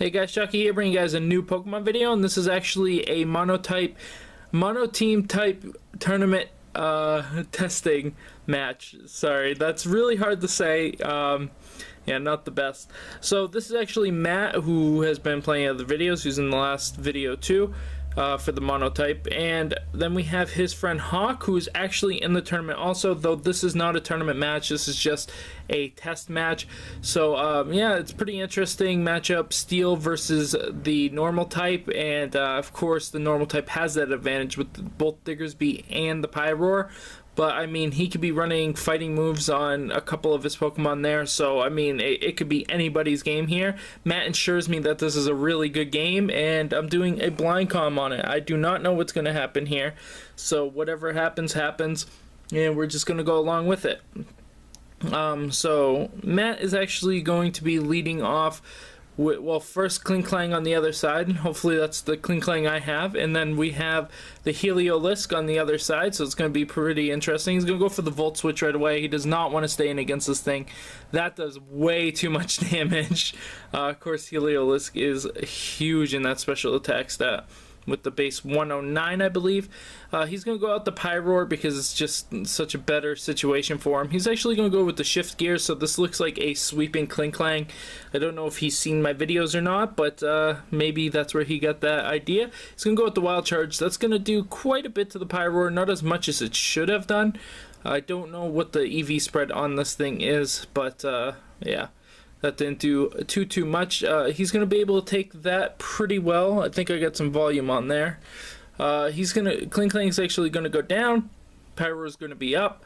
Hey guys, Chucky here, bringing you guys a new Pokemon video, and this is actually a mono team type tournament testing match. Sorry, that's really hard to say. Yeah, not the best. So this is actually Matt, who has been playing other videos, who's in the last video too, for the monotype, and then we have his friend Hawk, who's actually in the tournament also, though this is not a tournament match, this is just a test match. So yeah, it's pretty interesting matchup, Steel versus the normal type, and of course the normal type has that advantage with both Diggersby and the Pyroar. But, I mean, he could be running fighting moves on a couple of his Pokemon there. So, I mean, it could be anybody's game here. Matt ensures me that this is a really good game, and I'm doing a blind comm on it. I do not know what's going to happen here. So, whatever happens, happens. And we're just going to go along with it. So, Matt is actually going to be leading off. Well, first Klinklang on the other side. Hopefully that's the Klinklang I have. And then we have the Heliolisk on the other side, so it's going to be pretty interesting. He's going to go for the Volt Switch right away. He does not want to stay in against this thing. That does way too much damage. Of course, Heliolisk is huge in that special attack stat with the base 109, I believe. He's going to go out the Pyroar because it's just such a better situation for him. He's actually going to go with the Shift Gear, so this looks like a sweeping Klinklang. I don't know if he's seen my videos or not, but maybe that's where he got that idea. He's going to go with the Wild Charge. That's going to do quite a bit to the Pyroar, not as much as it should have done. I don't know what the EV spread on this thing is, but yeah. That didn't do too much. He's going to be able to take that pretty well. I think I got some volume on there. Klinkling's actually going to go down. Pyroar's going to be up.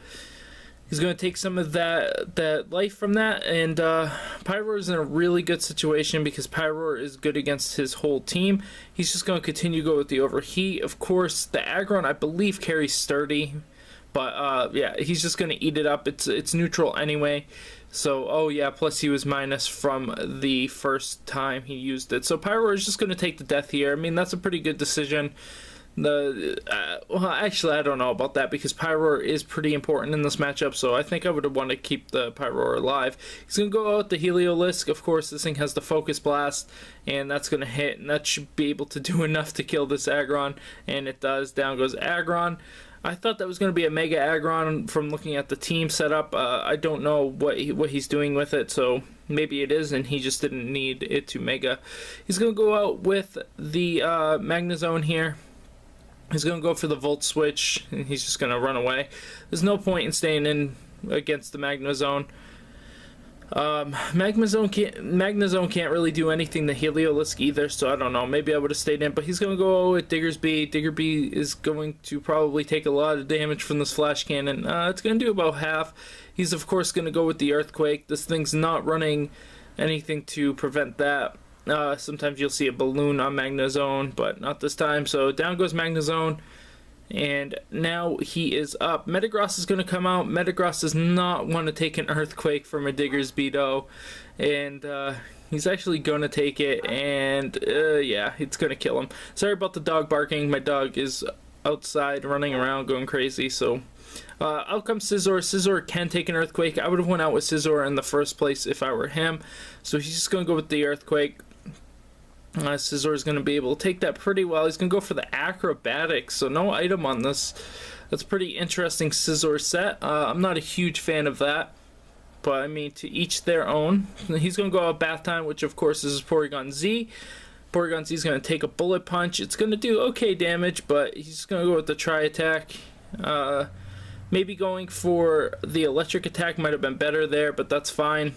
He's going to take some of that life from that, and Pyroar is in a really good situation because Pyroar is good against his whole team. He's just going to continue to go with the Overheat. Of course, the Aggron, I believe, carries Sturdy. But yeah, he's just going to eat it up. It's neutral anyway. So, oh yeah, plus he was minus from the first time he used it. So Pyroar is just going to take the death here. I mean, that's a pretty good decision. Well, actually, I don't know about that because Pyroar is pretty important in this matchup, so I think I would want to keep the Pyroar alive. He's going to go out the Heliolisk. Of course, this thing has the Focus Blast, and that's going to hit, and that should be able to do enough to kill this Aggron, and it does. Down goes Aggron. I thought that was going to be a Mega Aggron from looking at the team setup. I don't know what he's doing with it, so maybe it is, and he just didn't need it to Mega. He's going to go out with the Magnezone here. He's going to go for the Volt Switch, and he's just going to run away. There's no point in staying in against the Magnezone. Magnezone can't really do anything to Heliolisk either, so I don't know. Maybe I would have stayed in, but he's going to go with Diggersby. Diggersby is going to probably take a lot of damage from this Flash Cannon. It's going to do about half. He's, of course, going to go with the Earthquake. This thing's not running anything to prevent that. Sometimes you'll see a balloon on Magnezone, but not this time. So down goes Magnezone. And now he is up. Metagross is going to come out. Metagross does not want to take an Earthquake from a Diggersby though. And he's actually going to take it. And yeah, it's going to kill him. Sorry about the dog barking. My dog is outside running around going crazy. So out comes Scizor. Scizor can take an Earthquake. I would have went out with Scizor in the first place if I were him. So he's just going to go with the Earthquake. Scizor is going to be able to take that pretty well. He's going to go for the Acrobatics, so no item on this. That's pretty interesting Scizor set. I'm not a huge fan of that, but I mean, to each their own. He's going to go out Bath Time, which of course is Porygon Z. Porygon Z is going to take a Bullet Punch. It's going to do okay damage, but he's going to go with the Tri-Attack. Maybe going for the Electric Attack might have been better there, but that's fine.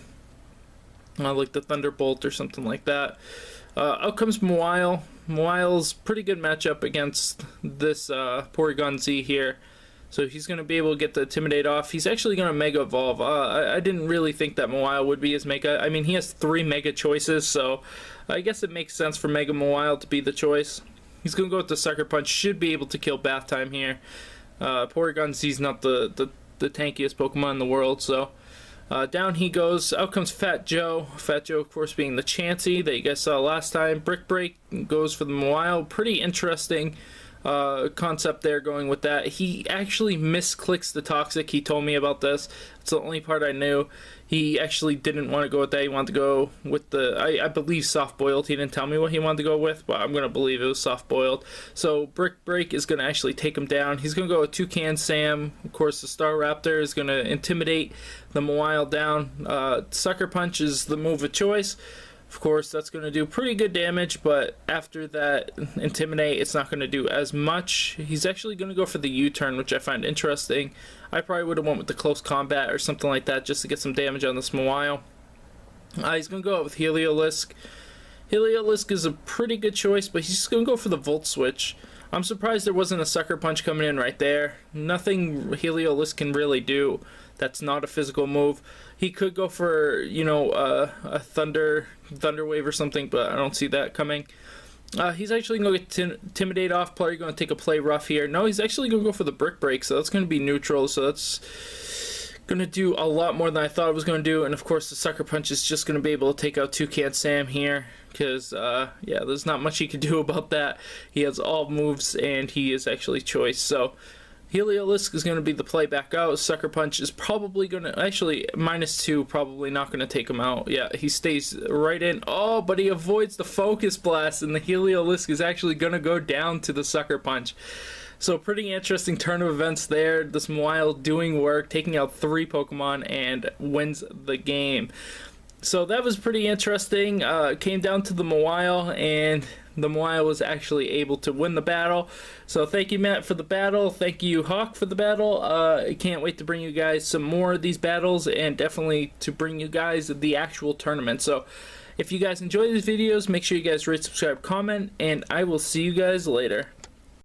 Like the Thunderbolt or something like that. Out comes Mawile. Mawile's pretty good matchup against this Porygon Z here. So he's going to be able to get the Intimidate off. He's actually going to Mega Evolve. I didn't really think that Mawile would be his Mega. I mean, he has 3 Mega choices, so I guess it makes sense for Mega Mawile to be the choice. He's going to go with the Sucker Punch. Should be able to kill Bath Time here. Porygon Z's not the tankiest Pokemon in the world, so... down he goes. Out comes Fat Joe. Fat Joe, of course, being the Chansey that you guys saw last time. Brick Break goes for the Mawile. Pretty interesting concept there going with that. He actually misclicks the toxic. He told me about this. It's the only part I knew. He actually didn't want to go with that. He wanted to go with the, I believe, soft boiled. He didn't tell me what he wanted to go with, but I'm going to believe it was soft boiled. So Brick Break is going to actually take him down. He's going to go with Toucan Sam. Of course, the Star Raptor is going to intimidate the Mawile down. Sucker Punch is the move of choice. Of course, that's going to do pretty good damage, but after that Intimidate, it's not going to do as much. He's actually going to go for the U-turn, which I find interesting. I probably would have went with the close combat or something like that just to get some damage on this Mawile. He's going to go out with Heliolisk. Heliolisk is a pretty good choice, but he's just going to go for the Volt Switch. I'm surprised there wasn't a Sucker Punch coming in right there. Nothing Heliolisk can really do. That's not a physical move. He could go for, you know, a Thunder Wave or something, but I don't see that coming. He's actually going to get Intimidate off. Probably going to take a Play Rough here. No, he's actually going to go for the Brick Break, so that's going to be neutral. So that's going to do a lot more than I thought it was going to do. And of course, the Sucker Punch is just going to be able to take out Toucan Sam here. Because, yeah, there's not much he can do about that. He has all moves, and he is actually choice. So Heliolisk is going to be the play back out. Sucker Punch is probably going to, actually, -2, probably not going to take him out. Yeah, he stays right in. Oh, but he avoids the Focus Blast, and the Heliolisk is actually going to go down to the Sucker Punch. So pretty interesting turn of events there. This Mawile doing work, taking out 3 Pokemon, and wins the game. So that was pretty interesting. It came down to the Mawile, and the Mawile was actually able to win the battle. So thank you, Matt, for the battle. Thank you, Hawk, for the battle. I can't wait to bring you guys some more of these battles, and definitely to bring you guys the actual tournament. So if you guys enjoy these videos, make sure you guys rate, subscribe, comment, and I will see you guys later.